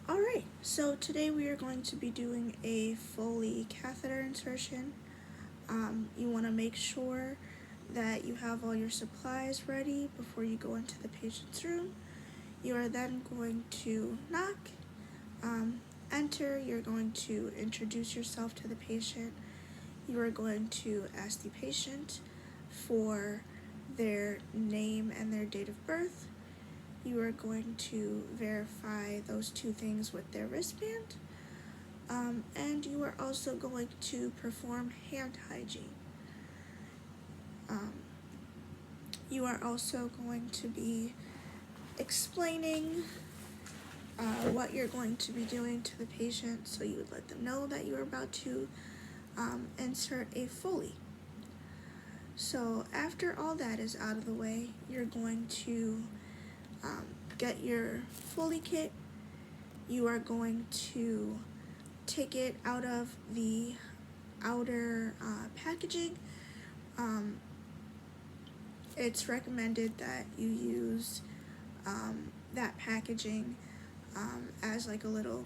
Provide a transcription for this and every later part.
Alright, so today we are going to be doing a Foley catheter insertion. You want to make sure that you have all your supplies ready before you go into the patient's room. You are then going to knock, enter, you're going to introduce yourself to the patient. You are going to ask the patient for their name and their date of birth. You are going to verify those two things with their wristband, and you are also going to perform hand hygiene. You are also going to be explaining what you're going to be doing to the patient, so you would let them know that you are about to insert a Foley. So after all that is out of the way, you're going to get your Foley kit. You are going to take it out of the outer packaging. It's recommended that you use that packaging as like a little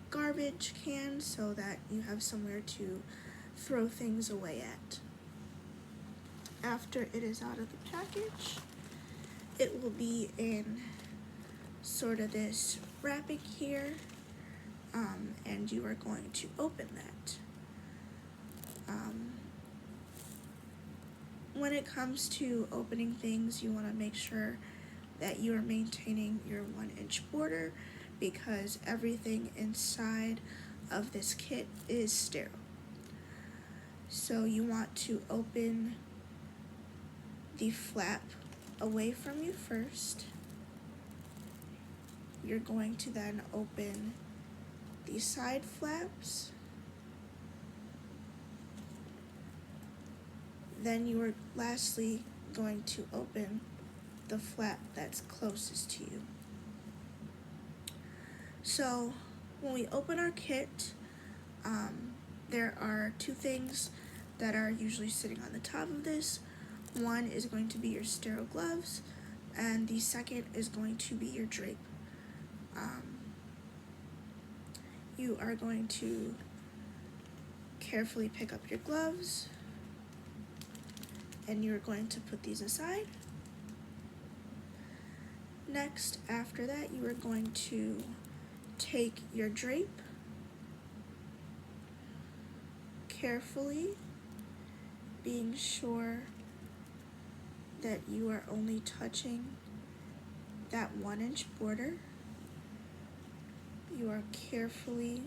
garbage can so that you have somewhere to throw things away at. After it is out of the package, it will be in sort of this wrapping here, and you are going to open that. When it comes to opening things, you want to make sure that you are maintaining your 1-inch border because everything inside of this kit is sterile. So you want to open the flap away from you first. You're going to then open the side flaps. Then you are lastly going to open the flap that's closest to you. So when we open our kit, there are two things that are usually sitting on the top of this. One is going to be your sterile gloves, and the second is going to be your drape. You are going to carefully pick up your gloves, and you're going to put these aside. Next, after that, you are going to take your drape, carefully being sure that you are only touching that 1-inch border. You are carefully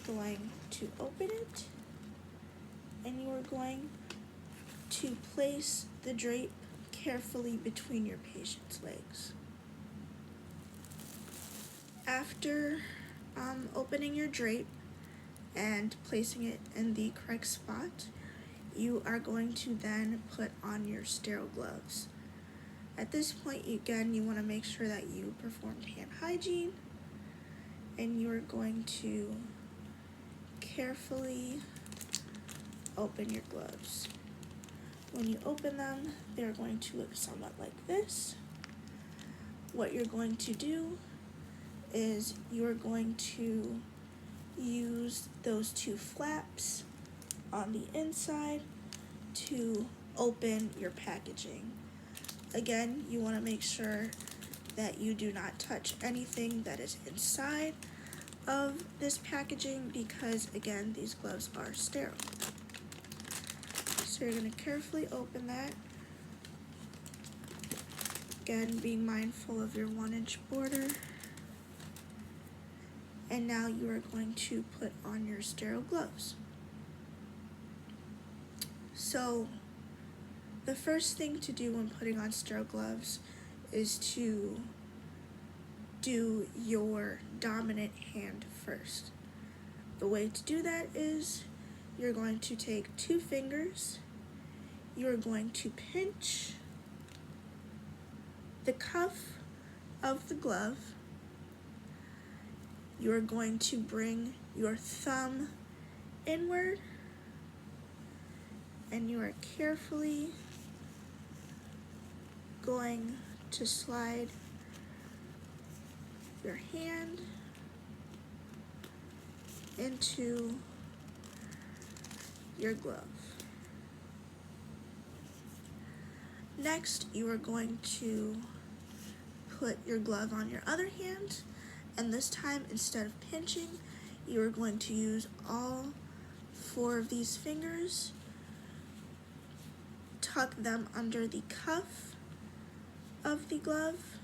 going to open it, and you are going to place the drape carefully between your patient's legs. After opening your drape and placing it in the correct spot, you are going to then put on your sterile gloves. At this point, again, you want to make sure that you performed hand hygiene, and you are going to carefully open your gloves. When you open them, they're going to look somewhat like this. What you're going to do is you're going to use those two flaps on the inside to open your packaging. Again, you want to make sure that you do not touch anything that is inside of this packaging because, again, these gloves are sterile. So you're going to carefully open that. Again, being mindful of your 1-inch border. And now you are going to put on your sterile gloves. So the first thing to do when putting on sterile gloves is to do your dominant hand first. The way to do that is you're going to take 2 fingers, you're going to pinch the cuff of the glove, you're going to bring your thumb inward, and you are carefully going to slide your hand into your glove. Next, you are going to put your glove on your other hand, and this time, instead of pinching, you are going to use all 4 of these fingers, tuck them under the cuff of the glove,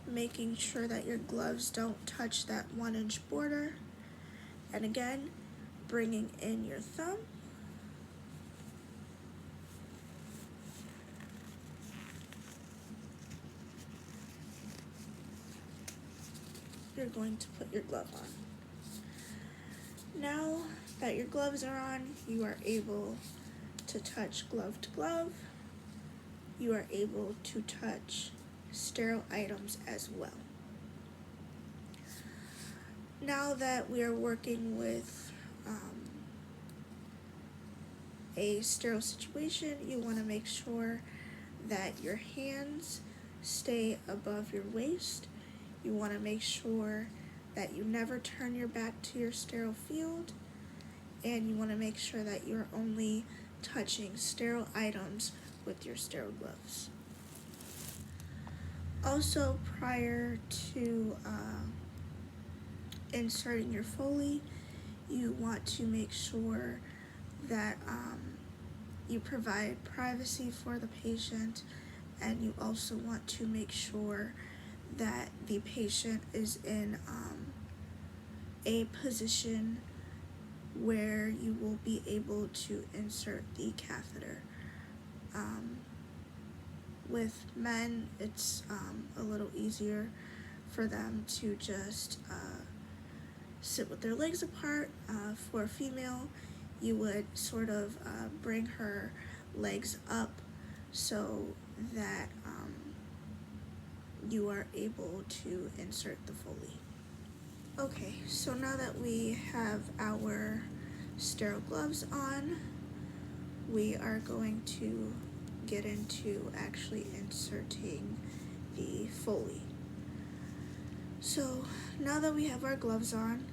making sure that your gloves don't touch that 1-inch border, and again, bringing in your thumb, you're going to put your glove on. Now that your gloves are on, you are able to touch glove to glove. You are able to touch sterile items as well. Now that we are working with a sterile situation, you want to make sure that your hands stay above your waist. You want to make sure that you never turn your back to your sterile field, and you want to make sure that you're only touching sterile items with your sterile gloves. Also, prior to inserting your Foley, you want to make sure that you provide privacy for the patient, and you also want to make sure that the patient is in a position where you will be able to insert the catheter. With men, it's a little easier for them to just sit with their legs apart. For a female, you would sort of bring her legs up so that you are able to insert the Foley. Okay, so now that we have our sterile gloves on, we are going to get into actually inserting the Foley. So now that we have our gloves on,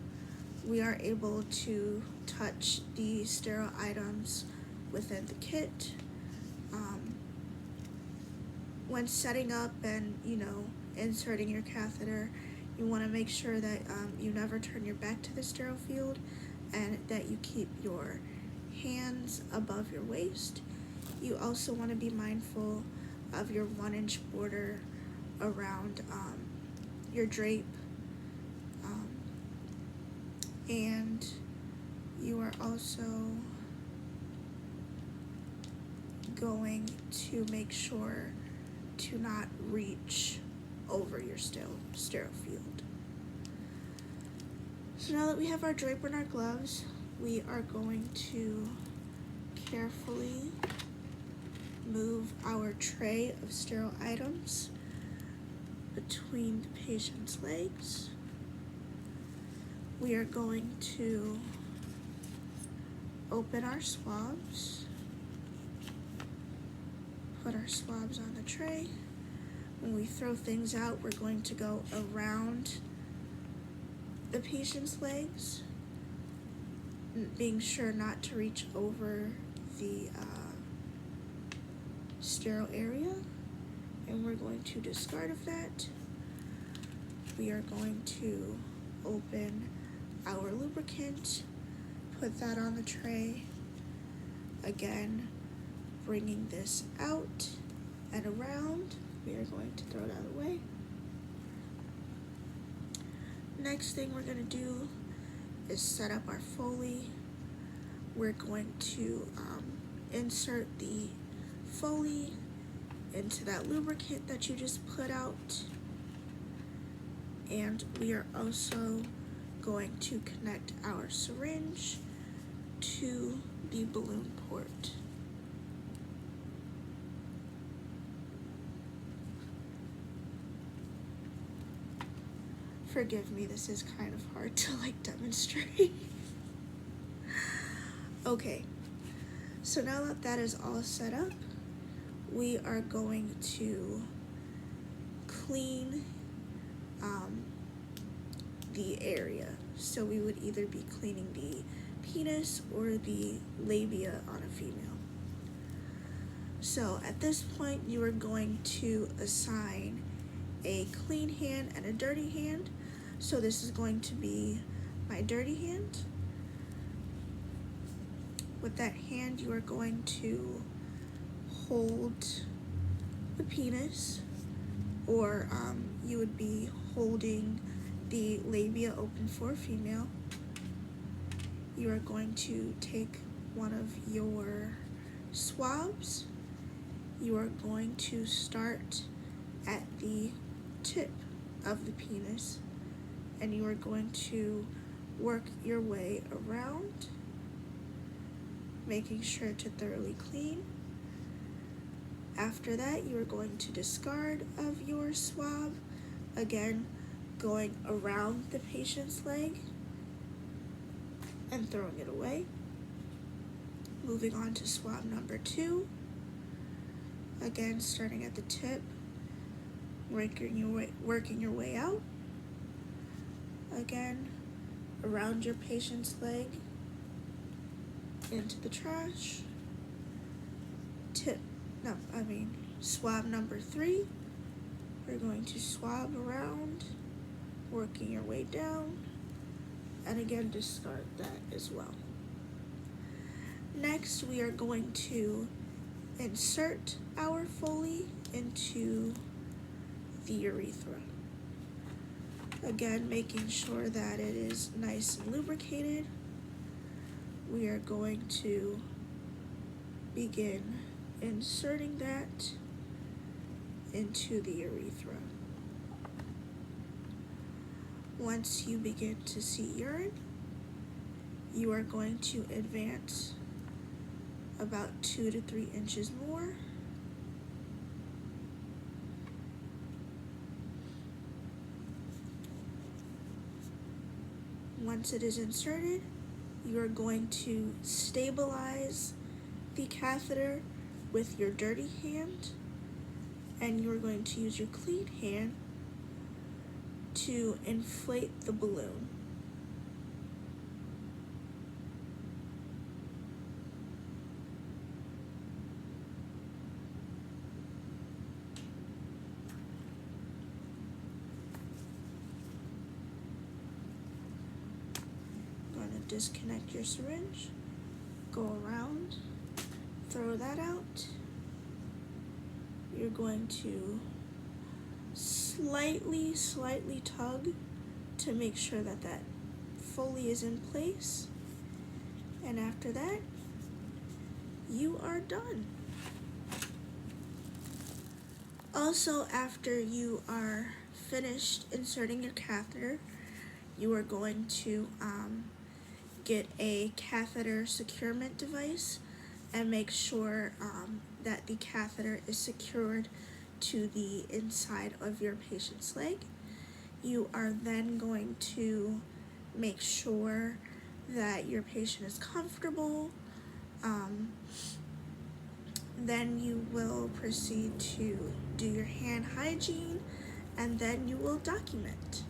we are able to touch the sterile items within the kit. When setting up and inserting your catheter, you want to make sure that you never turn your back to the sterile field, and that you keep your hands above your waist. You also want to be mindful of your 1-inch border around your drape, and you are also going to make sure to not reach over your sterile field. So now that we have our drape and our gloves, we are going to carefully move our tray of sterile items between the patient's legs. We are going to open our swabs, put our swabs on the tray. When we throw things out, we're going to go around the patient's legs, being sure not to reach over the sterile area, and we're going to discard of that. We are going to open our lubricant, put that on the tray, again bringing this out and around. We are going to throw it out of the way. Next thing we're going to do is set up our Foley. We're going to insert the Foley into that lubricant that you just put out, and we are also going to connect our syringe to the balloon port. Forgive me, this is kind of hard to demonstrate. Okay, so now that that is all set up, we are going to clean the area. So we would either be cleaning the penis or the labia on a female. So at this point, you are going to assign a clean hand and a dirty hand. So this is going to be my dirty hand. With that hand, you are going to hold the penis, or you would be holding the labia open for a female. You are going to take one of your swabs. You are going to start at the tip of the penis, and you are going to work your way around, making sure to thoroughly clean. After that, you are going to discard of your swab, again going around the patient's leg and throwing it away. Moving on to swab number 2. Again, starting at the tip, working your way out. Again, around your patient's leg, into the trash. Swab number 3. We're going to swab around, working your way down, and again discard that as well. Next, we are going to insert our Foley into the urethra. Again, making sure that it is nice and lubricated. We are going to begin inserting that into the urethra. Once you begin to see urine, you are going to advance about 2 to 3 inches more. Once it is inserted, you are going to stabilize the catheter with your dirty hand, and you are going to use your clean hand to inflate the balloon. I'm going to disconnect your syringe, go around, throw that out. You're going to slightly tug to make sure that that Foley is in place, and after that, you are done. Also, after you are finished inserting your catheter, you are going to get a catheter securement device and make sure that the catheter is secured to the inside of your patient's leg. You are then going to make sure that your patient is comfortable. Then you will proceed to do your hand hygiene, and then you will document.